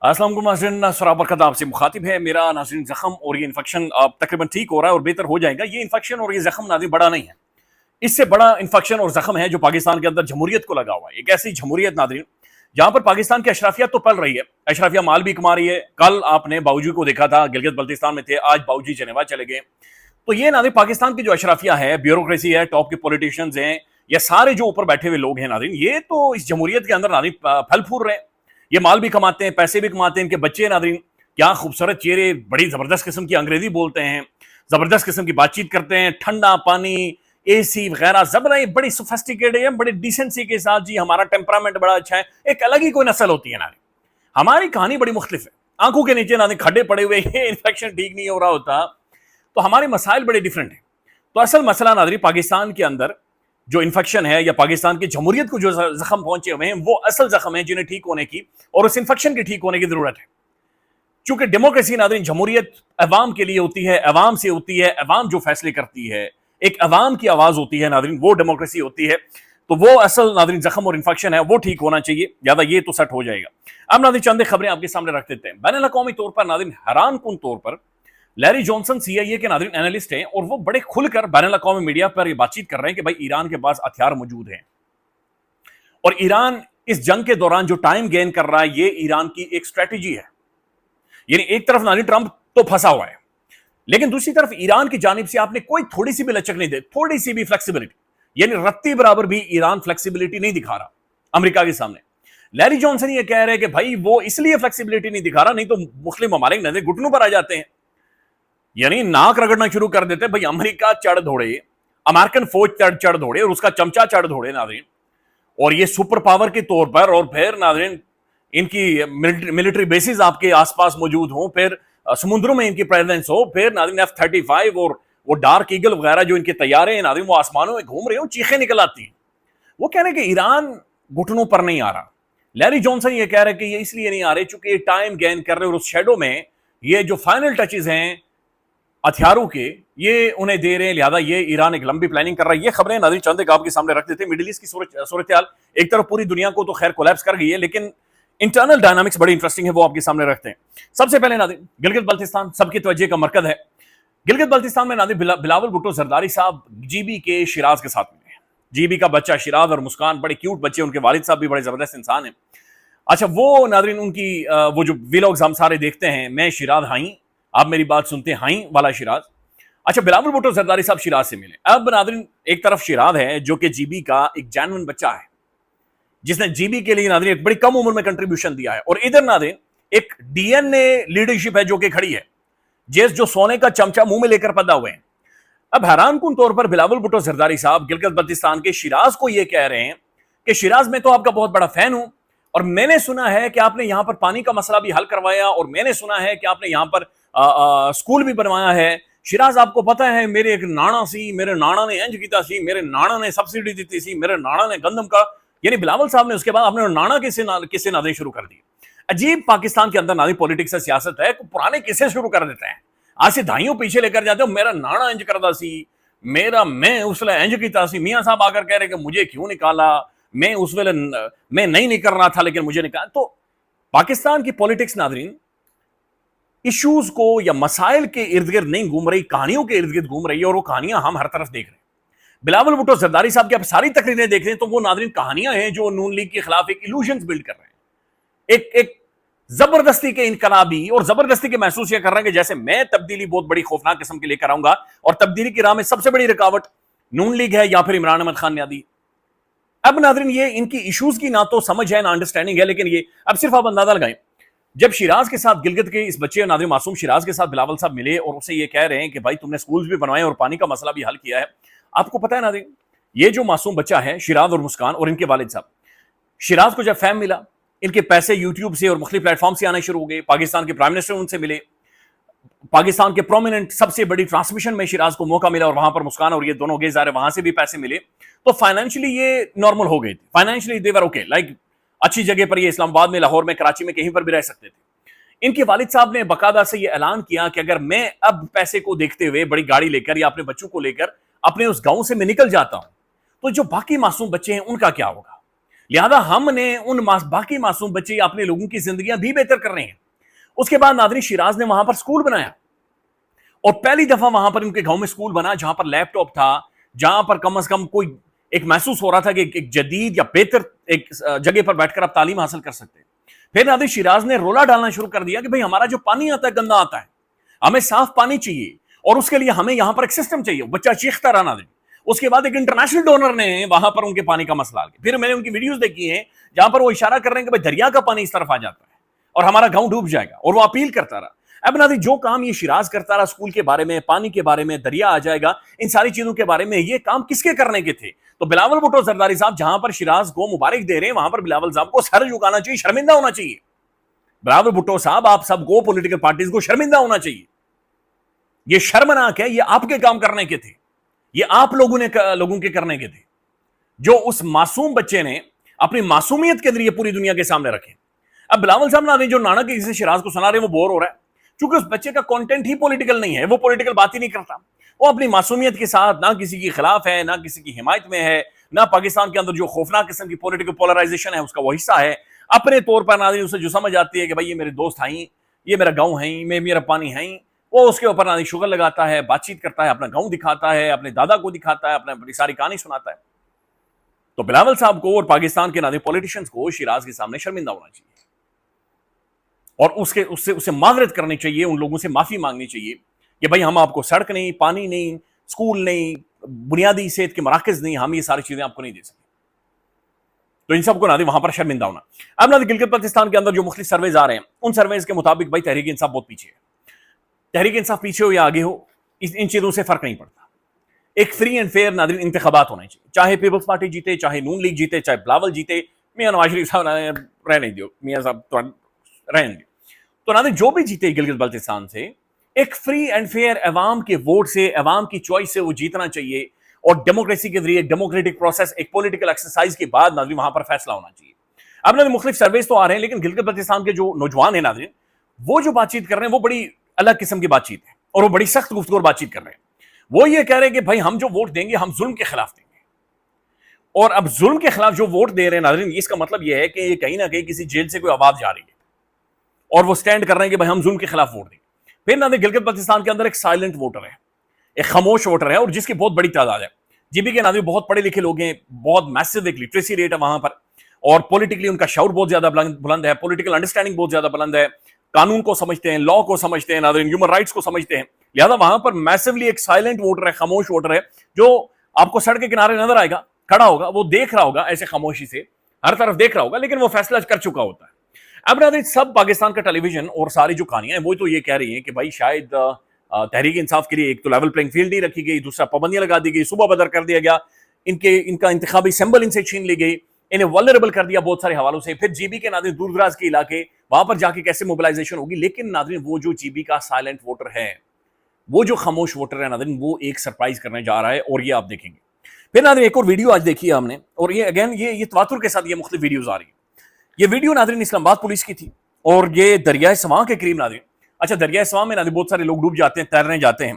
अस्सलाम वालेकुम नाज़रीन, सराबरकत आपसे मुखातिब है। मेरा नाज़रीन ज़ख्म और ये इन्फेक्शन अब तकरीबन ठीक हो रहा है और बेहतर हो जाएगा। ये इन्फेक्शन और ये ज़ख्म नाज़रीन बड़ा नहीं है, इससे बड़ा इन्फेक्शन और ज़ख्म है जो पाकिस्तान के अंदर जमहूरियत को लगा हुआ है। एक ऐसी जमहूरियत नाज़रीन जहाँ पर पाकिस्तान की अशराफियत तो पल रही है, अशराफिया माल भी कमा रही है। कल आपने बाऊजी को देखा था, गिलगित बल्तिस्तान में थे, आज बाऊजी जेनेवा चले गए। तो ये नाज़रीन पाकिस्तान की जो अशराफिया है, ब्यूरोक्रेसी है, टॉप के पॉलिटिशियंस हैं, ये सारे जो ऊपर बैठे हुए लोग हैं नाज़रीन, ये तो इस जमहूरियत के अंदर नाज़रीन फल फूल रहे हैं। ये माल भी कमाते हैं, पैसे भी कमाते हैं। इनके बच्चे नाज़रीन क्या खूबसूरत चेहरे, बड़ी जबरदस्त किस्म की अंग्रेजी बोलते हैं, जबरदस्त किस्म की बातचीत करते हैं, ठंडा पानी, एसी वगैरह जबरदस्त, बड़ी सोफिस्टिकेटेड है, बड़ी डिसेंसी के साथ। जी हमारा टेम्परामेंट बड़ा अच्छा है, एक अलग ही कोई नस्ल होती है नाज़रीन। हमारी कहानी बड़ी मुख्तलिफ है। आंखों के नीचे नाज़रीन खड्डे पड़े हुए, ये इन्फेक्शन ठीक नहीं हो रहा होता, तो हमारे मसाइल बड़े डिफरेंट हैं। तो असल मसला नाज़रीन पाकिस्तान के अंदर जो इन्फेक्शन है या पाकिस्तान की जमहूरियत को जो जख्म पहुंचे हुए हैं, वो असल जख्म है जिन्हें ठीक होने की और उस इन्फेक्शन की ठीक होने की जरूरत है। चूंकि डेमोक्रेसी नाज़रीन जमहूरियत अवाम के लिए होती है, अवाम से होती है, अवाम जो फैसले करती है, एक अवाम की आवाज होती है नाज़रीन, वो डेमोक्रेसी होती है। तो वो असल नाज़रीन जख्म और इन्फेक्शन है, वो ठीक होना चाहिए, ज्यादा ये तो सेट हो जाएगा। अब नाज़रीन चंद खबरें आपके सामने रख देते हैं। बैनुल अक़वामी तौर पर नाज़रीन हैरान कुन तौर पर लैरी जॉनसन सीआईए के नाज़रीन एनालिस्ट हैं और वो बड़े खुलकर बैनुल अक़वामी मीडिया पर ये बातचीत कर रहे हैं कि भाई ईरान के पास हथियार मौजूद हैं और ईरान इस जंग के दौरान जो टाइम गेन कर रहा है, ये ईरान की एक स्ट्रेटेजी है। यानी एक तरफ नाज़रीन ट्रंप तो फंसा हुआ है, लेकिन दूसरी तरफ ईरान की जानिब से आपने कोई थोड़ी सी भी लचक नहीं दे, थोड़ी सी भी फ्लेक्सिबिलिटी, यानी रत्ती बराबर भी ईरान फ्लेक्सिबिलिटी नहीं दिखा रहा अमेरिका के सामने। लैरी जॉनसन ये कह रहे हैं कि भाई वो इसलिए फ्लेक्सिबिलिटी नहीं दिखा रहा, नहीं तो मुस्लिम ममालिक नजर घुटनों पर आ जाते हैं, यानी नाक रगड़ना शुरू कर देते हैं। भाई अमेरिका चढ़ दौड़े, अमेरिकन फौज चढ़ दौड़े और उसका चमचा चढ़ दौड़े नाज़रीन, और ये सुपर पावर के तौर पर, और फिर नाज़रीन इनकी मिलिट्री बेसिस आपके आसपास मौजूद हो, फिर समुद्रों में इनकी प्रेजेंस हो, फिर नाज़रीन F-35 और वो डार्क ईगल वगैरह जो इनके तैयारे हैं नाज़रीन, वो आसमानों में घूम रहे हो, चीखें निकल आती हैं। वो कह रहे हैं कि ईरान घुटनों पर नहीं आ रहा। लैरी जॉनसन ये कह रहे हैं कि ये इसलिए नहीं आ रहे चूंकि ये टाइम गेन कर रहे हैं और उस शेडो में ये जो फाइनल टचेज हैं हथियारों के, ये उन्हें दे रहे हैं, लिहाजा ये ईरान एक लंबी प्लानिंग कर रहा है। ये खबरें नाज़रीन चंद एक आपके सामने रख देते हैं। मिडिल ईस्ट की सूरत हाल एक तरफ पूरी दुनिया को तो खैर कोलैप्स कर गई है, लेकिन इंटरनल डायनामिक्स बड़ी इंटरेस्टिंग है, वो आपके सामने रखते हैं। सबसे पहले नाज़रीन गिलगित बल्तिस्तान सबकी तवज्जो का मरकज है। गिलगित बल्तिस्तान में नाज़रीन बिलावल भुट्टो जरदारी साहब जीबी के शिराज के साथ मिले। जीबी का बच्चा शिराज और मुस्कान बड़े क्यूट बच्चे, उनके वालिद साहब भी बड़े जबरदस्त इंसान हैं। अच्छा, वो नाज़रीन उनकी वो जो व्लॉग्स हम सारे देखते हैं, मैं शिराज हाई, आप मेरी बात सुनते हाई वाला शिराज। अच्छा, बिलावल भुट्टो जरदारी साहब शिराज से मिले। अब नाज़रीन एक तरफ शिराज है जो कि जीबी का एक जेन्युइन बच्चा है, जिसने जीबी के लिए नाज़रीन एक बड़ी कम उम्र में कंट्रीब्यूशन दिया है, और इधर नाज़रीन एक डीएनए लीडरशिप है जो कि खड़ी है, जो सोने का चमचा मुंह में लेकर पैदा हुए हैं। अब हैरान कुन तौर पर बिलावल भुट्टो जरदारी साहब गिलगित बल्तिस्तान के शिराज को यह कह रहे हैं कि शिराज मैं तो आपका बहुत बड़ा फैन हूं, और मैंने सुना है कि आपने यहां पर पानी का मसला भी हल करवाया, और मैंने सुना है कि आपने यहां पर स्कूल भी बनवाया है। शिराज आपको पता है मेरे एक नाना सी, मेरे नाना ने इंज किया सी, मेरे नाना ने सब्सिडी दी सी, मेरे नाना ने गंदम का, यानी बिलावल साहब ने उसके बाद अपने नाना किस्से नादे शुरू कर दिए। अजीब पाकिस्तान के अंदर नादी पॉलिटिक्स से सियासत है, पुराने किस्से शुरू कर देते हैं, आज से दहाइयों पीछे लेकर जाते हो। मेरा नाना इंज करता सी, मेरा मैं उसले इंज कीता सी, मियां साहब आकर कह रहे कि मुझे क्यों निकाला, मैं उस वेले मैं नहीं निकल रहा था लेकिन मुझे निकाला। तो पाकिस्तान की पॉलिटिक्स नाजरीन इश्यूज को या मसाइल के इर्द गिर्द नहीं घूम रही, कहानियों के इर्द गिर्द घूम रही है, और वो कहानियां हम हर तरफ देख रहे हैं। बिलावल भुट्टो जरदारी साहब की आप सारी तकरीरें देख रहे हैं तो वो नाजरीन कहानियां हैं जो नून लीग के खिलाफ एक इल्यूजन्स बिल्ड कर रहे हैं, एक जबरदस्ती के इनकलाबी और जबरदस्ती के महसूस ये कर रहे हैं कि जैसे मैं तब्दीली बहुत बड़ी खौफनाक किस्म की लेकर आऊंगा, और तब्दीली की राह में सबसे बड़ी रुकावट नून लीग है या फिर इमरान अहमद खान न्यादी। अब नाजरीन ये इनकी इश्यूज की ना तो समझ है ना अंडरस्टैंडिंग है, लेकिन ये अब सिर्फ आप अंदाजा लगाएं, जब शिराज के साथ गिलगित के इस बच्चे नाज़रीन मासूम शिराज के साथ बिलावल साहब मिले और उसे ये कह रहे हैं कि भाई तुमने स्कूल्स भी बनवाए और पानी का मसला भी हल किया है। आपको पता है नाज़रीन, ये जो मासूम बच्चा है शिराज और मुस्कान और इनके वालिद साहब, शिराज को जब फैम मिला, इनके पैसे यूट्यूब से और मुख्तलिफ प्लेटफॉर्म से आने शुरू हो गए। पाकिस्तान के प्राइम मिनिस्टर उनसे मिले, पाकिस्तान के प्रोमिनेंट सबसे बड़ी ट्रांसमिशन में शिराज को मौका मिला, और वहां पर मुस्कान और ये दोनों गए ज़ाहिर वहां से भी पैसे मिले, तो फाइनेंशियली ये नॉर्मल हो गए थे, फाइनेंशियली दे वर ओके, लाइक अच्छी जगह पर, ये इस्लामाबाद में, लाहौर में, कराची में कहीं पर भी रह सकते थे। इनके वालिद साहब ने बाकायदा से ये ऐलान किया कि अगर मैं अब पैसे को देखते हुए बड़ी गाड़ी लेकर या अपने बच्चों को लेकर अपने उस गांव से मैं निकल जाता हूं, तो जो बाकी मासूम बच्चे हैं उनका क्या होगा। لہذا ہم نے ان باقی معصوم بچے اپنے لوگوں کی زندگیاں بھی بہتر کر رہے ہیں. اس کے بعد ناظرین شیراز نے وہاں پر سکول بنایا, اور پہلی دفعہ وہاں پر ان کے گاؤں میں سکول بنا جہاں پر لیپ ٹاپ تھا, جہاں پر کم از کم کوئی ایک محسوس ہو رہا تھا کہ ایک جدید یا بہتر ایک جگہ پر بیٹھ کر آپ تعلیم حاصل کر سکتے ہیں. پھر ناظرین شیراز نے رولا ڈالنا شروع کر دیا کہ بھئی ہمارا جو پانی آتا ہے گندا آتا ہے, ہمیں صاف پانی چاہیے, اور اس کے لیے ہمیں یہاں پر ایک سسٹم چاہیے. بچہ چیختا رہا ناظرین. اس کے بعد ایک انٹرنیشنل ڈونر نے وہاں پر ان کے پانی کا مسئلہ حل کیا. پھر میں نے ان کی ویڈیوز دیکھی ہیں جہاں پر وہ اشارہ کر رہے ہیں کہ بھئی دریا کا پانی اس طرف آ جاتا ہے اور ہمارا گاؤں ڈوب جائے گا, اور وہ اپیل کرتا رہا. اب ناظرین جو کام یہ شیراز کرتا رہا اسکول کے بارے میں, پانی کے بارے میں, دریا آ جائے گا, ان ساری چیزوں کے بارے میں, یہ کام کس کے کرنے کے تھے؟ تو بلاول بھٹو زرداری صاحب جہاں پر شیراز کو مبارک دے رہے ہیں, وہاں پر بلاول صاحب کو سر جھکانا چاہیے, شرمندہ ہونا چاہیے. بلاول بھٹو صاحب آپ سب کو, پولیٹیکل پارٹیز کو شرمندہ ہونا چاہیے. یہ شرمناک ہے, یہ آپ کے کام کرنے کے تھے, یہ آپ لوگوں کے کرنے کے تھے, جو اس معصوم بچے نے اپنی معصومیت کے ذریعے پوری دنیا کے سامنے رکھے. اب بلاول صاحب ناظرین جو نانا کے کسی شیراز کو سنا رہے ہیں وہ بور ہو رہا ہے, چونکہ اس بچے کا کنٹینٹ ہی پولیٹیکل نہیں ہے, وہ پولیٹیکل بات ہی نہیں کرتا. وہ اپنی معصومیت کے ساتھ نہ کسی کے خلاف ہے, نہ کسی کی حمایت میں ہے, نہ پاکستان کے اندر جو خوفناک قسم کی پولیٹیکل پولرائزیشن ہے اس کا وہ حصہ ہے. اپنے طور پر ناظرین اسے جو سمجھ آتی ہے کہ بھائی یہ میرے دوست ہیں, یہ میرا گاؤں ہے, میرا پانی ہے, وہ اس کے اوپر ناظرین شغل لگاتا ہے, بات چیت کرتا ہے, اپنا گاؤں دکھاتا ہے, اپنے دادا کو دکھاتا ہے, اپنی ساری کہانی سناتا ہے. تو بلاول صاحب کو اور پاکستان کے ناظرین پولیٹیشنز کو شیراز کے سامنے شرمندہ ہونا چاہیے, اور اسے معذرت کرنی چاہیے, ان لوگوں سے معافی مانگنی چاہیے کہ بھائی ہم آپ کو سڑک نہیں, پانی نہیں, سکول نہیں, بنیادی صحت کے مراکز نہیں, ہم یہ ساری چیزیں آپ کو نہیں دے سکتے. تو ان سب کو ناظرین وہاں پر شرمندہ ہونا. اب ناظرین گلگت بلتستان کے اندر جو مختلف سرویز آ رہے ہیں, ان سرویز کے مطابق بھائی تحریک انصاف بہت پیچھے ہے. تحریک انصاف پیچھے ہو یا آگے ہو, ان چیزوں سے فرق نہیں پڑتا. ایک فری اینڈ فیئر ناظرین انتخابات ہونے چاہیے, چاہے پیپلز پارٹی جیتے, چاہے نون لیگ جیتے, چاہے بلاول جیتے, میاں نواز شریف صاحب رہنے دیو, میاں صاحب رہنے دیو. تو ناظرین جو بھی جیتے گلگت بلتستان سے, ایک فری اینڈ فیئر عوام کے ووٹ سے, عوام کی چوائس سے وہ جیتنا چاہیے, اور ڈیموکریسی کے ذریعے ایک ڈیموکریٹک پروسیس, ایک پولیٹیکل ایکسرسائز کے بعد ناظرین وہاں پر فیصلہ ہونا چاہیے. اب ناظرین مختلف سرویز تو آ رہے ہیں, لیکن گلگت بلتستان کے جو نوجوان ہیں ناظرین, وہ جو بات چیت کر رہے ہیں وہ بڑی الگ قسم کی بات چیت ہے, اور وہ بڑی سخت گفتگو اور بات چیت کر رہے ہیں. وہ یہ کہہ رہے ہیں کہ بھائی ہم جو ووٹ دیں گے ہم ظلم کے خلاف دیں گے, اور اب ظلم کے خلاف جو ووٹ دے رہے ہیں ناظرین, اس کا مطلب یہ ہے کہ یہ کہیں نہ کہیں کسی جیل سے کوئی آواز جا رہی ہے, اور وہ سٹینڈ کر رہے ہیں کہ بھائی ہم ظلم کے خلاف ووٹ دیں. پھر ناظرین گلگت بلتستان کے اندر ایک سائلنٹ ووٹر ہے, ایک خاموش ووٹر ہے, اور جس کی بہت بڑی تعداد ہے. جی بی کے ناظرین بہت پڑھے لکھے لوگ ہیں, بہت میسو ایک لٹریسی ریٹ ہے وہاں پر, اور پولیٹیکلی ان کا شعور بہت زیادہ بلند ہے, پولیٹیکل انڈرسٹینڈنگ بہت زیادہ بلند ہے, قانون کو سمجھتے ہیں, لا کو سمجھتے ہیں ناظرین, ہیومن رائٹس کو سمجھتے ہیں. لہذا وہاں پر میسولی ایک سائلنٹ ووٹر ہے, خاموش ووٹر ہے, جو آپ کو سڑک کے کنارے نظر آئے گا, کھڑا ہوگا, وہ دیکھ رہا ہوگا ایسے خاموشی سے, ہر طرف دیکھ رہا ہوگا, لیکن وہ فیصلہ کر چکا ہوتا ہے. اب ناظرین سب پاکستان کا ٹیلی ویژن اور ساری جو کہانیاں ہیں وہ تو یہ کہہ رہی ہیں کہ بھائی شاید تحریک انصاف کے لیے ایک تو لیول پلینگ فیلڈ نہیں رکھی گئی, دوسرا پابندیاں لگا دی گئی, صوبہ بدر کر دیا گیا, ان کا انتخابی سمبل ان سے چھین لی گئی, انہیں ولنریبل کر دیا بہت سارے حوالوں سے. پھر جی بی کے ناظرین دور دراز کے علاقے, وہاں پر جا کے کیسے موبلائزیشن ہوگی. لیکن ناظرین وہ جو جی بی کا سائلنٹ ووٹر ہے, وہ جو خاموش ووٹر ہے ناظرین, وہ ایک سرپرائز کرنے جا رہا ہے, اور یہ آپ دیکھیں گے. پھر ناظرین ایک اور ویڈیو آج دیکھی ہے ہم نے, اور یہ اگین یہ تواتر کے ساتھ یہ مختلف ویڈیوز آ رہی ہیں. یہ ویڈیو ناظرین اسلام آباد پولیس کی تھی, اور یہ دریائے سواں کے قریب ناظرین. اچھا دریائے سواں میں ناظرین بہت سارے لوگ ڈوب جاتے ہیں, تیرنے جاتے ہیں,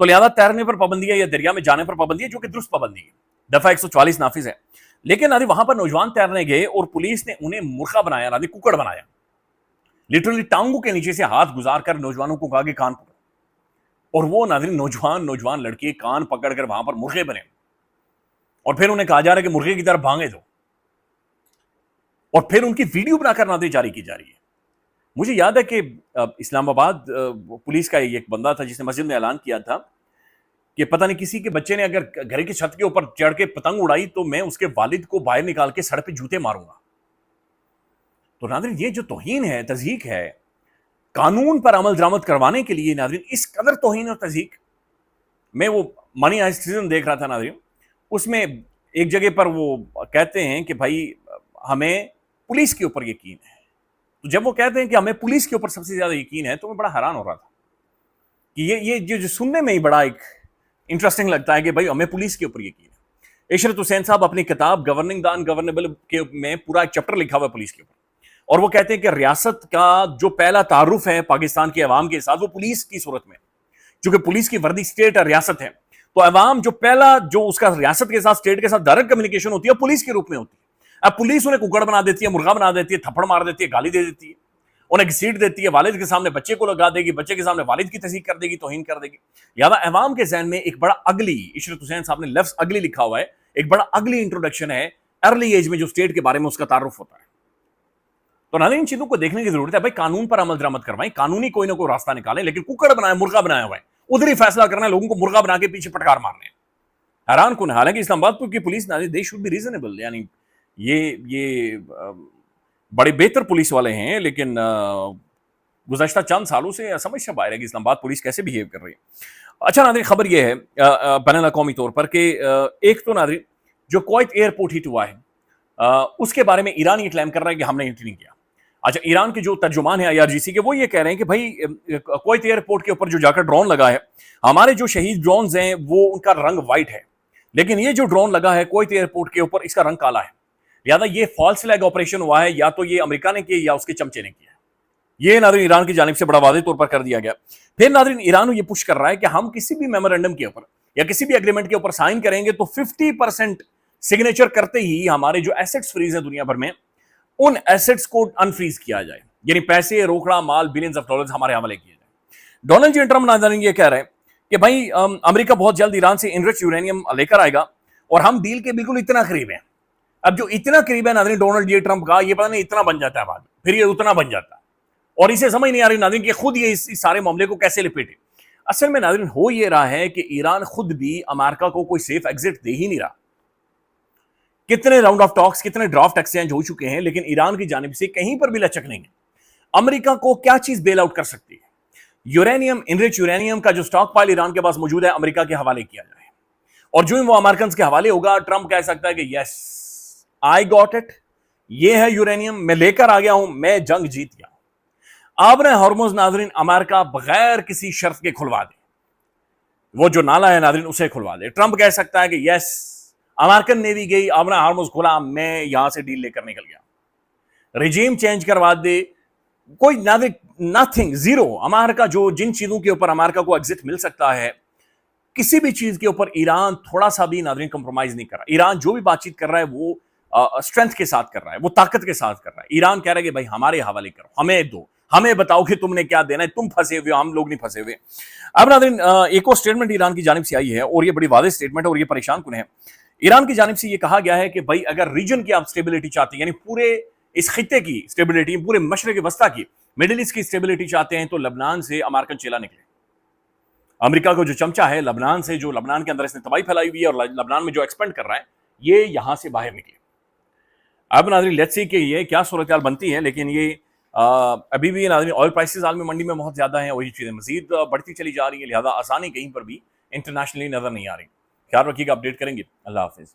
تو لہذا تیرنے پر پابندی ہے یا دریا میں جانے پر پابندی ہے, جو کہ درست پابندی ہے, دفعہ 144 نافذ ہے. لیکن ناظرین وہاں پر نوجوان تیرنے گئے اور پولیس نے انہیں مرغا بنایا, ناظرین ککڑ بنایا, لٹرلی ٹانگوں کے نیچے سے ہاتھ گزار کر نوجوانوں کو کہا کہ کان پکڑو, اور وہ ناظرین نوجوان لڑکے کان پکڑ کر وہاں پر مرغے بنے, اور پھر انہیں کہا جا رہا ہے کہ مرغے کی طرف بھاگے دو, اور پھر ان کی ویڈیو بنا کر ناظرین جاری کی جا رہی ہے. مجھے یاد ہے کہ اسلام آباد پولیس کا ایک بندہ تھا جس نے مسجد میں اعلان کیا تھا کہ پتہ نہیں کسی کے بچے نے اگر گھر کی چھت کے اوپر چڑھ کے پتنگ اڑائی تو میں اس کے والد کو باہر نکال کے سڑک پہ جوتے ماروں گا. تو ناظرین یہ جو توہین ہے, تضحیک ہے, قانون پر عمل درآمد کروانے کے لیے ناظرین اس قدر توہین اور تضحیک. میں وہ منی آئسٹ سیزن دیکھ رہا تھا ناظرین, اس میں ایک جگہ پر وہ کہتے ہیں کہ بھائی ہمیں پولیس کے اوپر یقین ہے. تو جب وہ کہتے ہیں کہ ہمیں پولیس کے اوپر سب سے زیادہ یقین ہے, تو میں بڑا حیران ہو رہا تھا کہ یہ جو سننے میں ہی بڑا ایک انٹرسٹنگ لگتا ہے کہ بھائی ہمیں پولیس کے اوپر یقین ہے. عشرت حسین صاحب اپنی کتاب گورننگ دا انگورنیبل میں پورا ایک چیپٹر لکھا ہوا ہے پولیس کے اوپر, اور وہ کہتے ہیں کہ ریاست کا جو پہلا تعارف ہے پاکستان کے عوام کے ساتھ وہ پولیس کی صورت میں, چونکہ پولیس کی وردی اسٹیٹ اور ریاست ہے, تو عوام جو پہلا جو اس کا ریاست کے ساتھ اسٹیٹ کے ساتھ ڈائریکٹ کمیونیکیشن ہوتی ہے پولیس کے روپ میں ہوتی ہے. اب पुलिस उन्हें कुकड़ बना देती है, मुर्गा बना देती है, थप्पड़ मार देती है, गाली दे देती है, उन्हें घसीट देती है, वालिद के सामने बच्चे को लगा देगी, बच्चे के सामने वालिद की तस्दीक कर देगी, तौहीन कर देगी। लिहाजा अवाम के जहन में एक बड़ा अगली, इशरत हुसैन साहब ने लफ्ज अगली लिखा हुआ है, एक बड़ा अगली इंट्रोडक्शन है अर्ली एज में जो स्टेट के बारे में उसका तारुफ होता है। तो नाज़रीन, इन चीजों को देखने की जरूरत है। भाई कानून पर अमल दरामद करवाएं, कानूनी कोई ना कोई रास्ता निकालें, लेकिन कुकड़ बनाए, मुर्गा बनाया हुआ है, उधर ही फैसला करना है, लोगों को मुर्गा बना के पीछे पटकार मारने। हैरान कुन। हालांकि इस्लामाबाद की पुलिस नाज़रीन, दे शुड बी रीजनेबल, यानी ये बड़े बेहतर पुलिस वाले हैं, लेकिन गुज़श्ता चंद सालों से समझ से बाहर है कि इस्लामाबाद पुलिस कैसे बिहेव कर रही है। अच्छा नाज़रीन, खबर यह है बैनुल अक़वामी तौर पर कि एक तो नाज़रीन जो कुवैत एयरपोर्ट हिट हुआ है, उसके बारे में ईरान ये क्लेम कर रहा है कि हमने हिट नहीं किया। अच्छा, ईरान के जो तर्जुमान है IRGC के, वो ये कह रहे हैं कि भाई कुवैत एयरपोर्ट के ऊपर जो जाकर ड्रोन लगा है, हमारे जो शहीद ड्रोन हैं वो उनका रंग व्हाइट है, लेकिन ये जो ड्रोन लगा है कुवैत एयरपोर्ट के ऊपर, इसका रंग काला है। लिहाजा ये फॉल्स फ्लैग ऑपरेशन हुआ है, या तो ये अमेरिका ने किया या उसके चमचे ने किया। ये नाज़रीन ईरान की जानिब से बड़ा वाज़ेह तौर पर कर दिया गया। फिर नाज़रीन ईरान ये पुश कर रहा है कि हम किसी भी मेमोरेंडम के ऊपर या किसी भी एग्रीमेंट के ऊपर साइन करेंगे तो 50% सिग्नेचर करते ही हमारे जो एसेट्स फ्रीज हैं दुनिया भर में, उन एसेट्स को अनफ्रीज किया जाए, यानी पैसे, रोकड़ा माल, बिलियंस ऑफ डॉलर्स हमारे हवाले किए जाए। डोनाल्ड जी ट्रम्प नाज़रीन ये कह रहे हैं कि भाई अमेरिका बहुत जल्द ईरान से इनरिच यूरेनियम लेकर आएगा और हम डील के बिल्कुल इतना करीब हैं। अब जो इतना करीब है नाज़रीन डोनाल्ड जी ट्रम्प का, ये पता नहीं इतना बन जाता है बाद, फिर ये उतना बन जाता है, और इसे समझ नहीं आ रही नाज़रीन कि खुद ये इस सारे मामले को कैसे लपेटे। असल में नाज़रीन हो ये रहा है कि ईरान खुद भी अमेरिका को कोई सेफ एग्जिट दे ही नहीं रहा। कितने राउंड ऑफ टॉक्स, कितने ड्राफ्ट एक्सचेंज हो चुके हैं, लेकिन ईरान की जानिब से कहीं पर भी लचक नहीं है। अमेरिका को क्या चीज बेल आउट कर सकती है? यूरेनियम, इनरिच यूरेनियम का जो स्टॉक पाइल ईरान के पास मौजूद है, अमेरिका के हवाले किया जाए, और जो वो अमेरिकन के हवाले होगा, ट्रंप कह सकता है कि यस आई गॉट इट, ये है यूरेनियम, मैं लेकर आ गया हूं, मैं जंग जीत गया। आपने हॉर्मुज़ नाज़रीन अमेरिका बगैर किसी शर्त के खुलवा दे, वो जो नाला है नाज़रीन उसे खुलवा दे। ट्रंप कह सकता है कि यस अमेरिकन नेवी गई, आपने हॉर्मुज़ खुला, मैं यहां से डील लेकर निकल गया। रिजीम चेंज करवा दे, कोई नथिंग, जीरो। अमेरिका जो जिन चीजों के ऊपर अमेरिका को एग्जिट मिल सकता है, किसी भी चीज के ऊपर ईरान थोड़ा सा भी नाज़रीन कंप्रोमाइज नहीं कर रहा। ईरान जो भी बातचीत कर रहा है वो स्ट्रेंथ के साथ कर रहा है, वो ताकत के साथ कर रहा है। ईरान कह रहा है कि भाई हमारे हवाले करो, हमें दो, हमें बताओ कि तुमने क्या देना है, तुम फंसे हुए हो, हम लोग नहीं फंसे हुए। अब नाज़रीन एक और स्टेटमेंट ईरान की जानिब से आई है, और ये बड़ी वाज़ेह स्टेटमेंट है और ये परेशान कुन है। ईरान की जानिब से ये कहा गया है कि भाई अगर रीजन की आप स्टेबिलिटी चाहते हैं, यानी पूरे इस खित्ते की स्टेबिलिटी, पूरे मशरक़ वस्ता की, मिडिल ईस्ट की स्टेबिलिटी चाहते हैं, तो लबनान से अमेरिकन चेला निकले। अमेरिका को जो चमचा है लबनान से, जो लबनान के अंदर इसने तबाही फैलाई हुई है और लबनान में जो एक्सपेंड कर रहा है, ये यहां से बाहर निकले। अब नाज़रीन लेट्स सी कि ये क्या सूरत हाल बनती है, लेकिन ये अभी भी नाज़रीन ऑयल प्राइसेस आलमी मंडी में बहुत ज़्यादा हैं, वही चीज़ें मजीद बढ़ती चली जा रही है। लिहाजा आसानी कहीं पर भी इंटरनेशनली नज़र नहीं आ रही। ख्याल रखिएगा, अपडेट करेंगे। अल्लाह हाफिज़।